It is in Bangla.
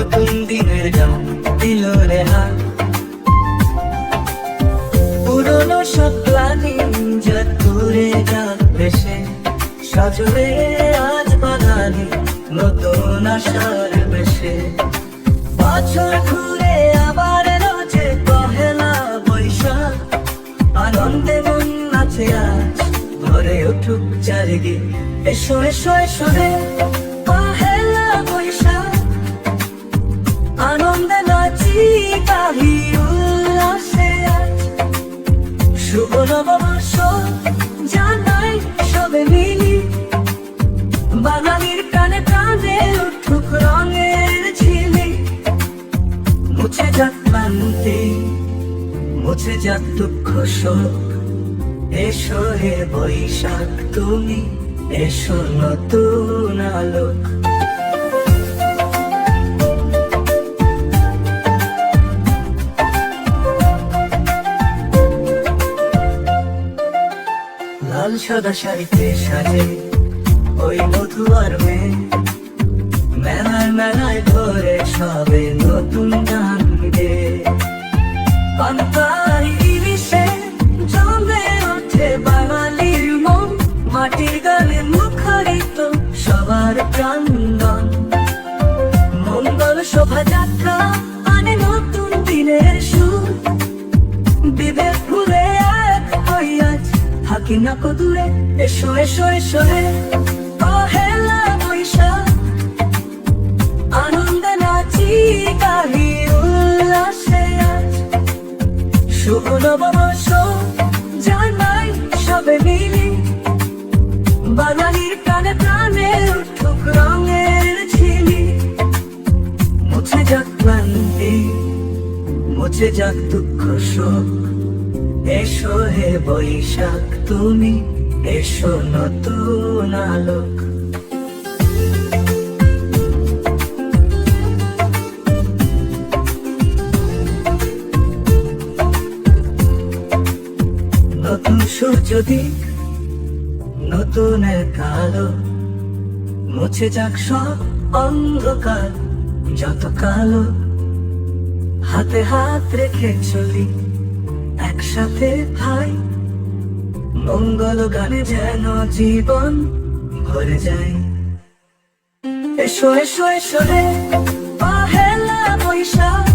নতুন দিনের গান দিল রে হাত। পুরনো সব প্লানি যা দূরে যাক ভেসে, সাজরে আজ বাগানে নতুন আশার বেশে। বছর ঘুরে আবার এলো যে পহেলা বৈশাখ, আনন্দে মন নাচে আজ ভরে উঠুক চারিদিক। এসো এসো এসো রে পহেলা বৈশাখ, আনন্দে নাচি গাহি উল্লাসে আজ। শুভ নববর্ষ জানাই সবে মিলি, বাঙালির প্রাণে প্রাণে উঠুক রঙের ঝিলি। মুছে যাক ক্লান্তি, মুছে যাক দুঃখ শোক, এসো হে বৈশাখ তুমি, এসো নতুন আলোক। লাল সাদা শাড়িতে সাজে ওই মধু আর মেয়ে, মেলায় মেলায় ঘরে সবে নতুন গান গে। পান্তার ইলিশে জমে ওঠে বাঙালির মন, মাটির গানে মুখরিত সবার প্রাঙ্গণ। মঙ্গল শোভাযাত্রা আনে নতুন দিনের সুর, বিবেক ভুলে এক হই আজ থাকি না কো দূরে। এসো এসো এসো রে পহেলা বৈশাখ, আনন্দে নাচি গাহি উল্লাসে আজ। শুভ নববর্ষ জানাই সবে মিলি, বাঙালির প্রাণে প্রাণে উঠুক রঙের ঝিলি। মুছে যাক ক্লান্তি, মুছে যাক দুঃখ শোক, এসো হে বৈশাখ তুমি, এসো নতুন আলোক। নতুন সূর্য দিক, নতুন এক আলো, মুছে যাক সব অন্ধকার যত কালো। হাতে হাত রেখে চলি একসাথে ভাই, মঙ্গল গানে যেন জীবন ভরে যায়। এসো এসো এসো রে পহেলা বৈশাখ,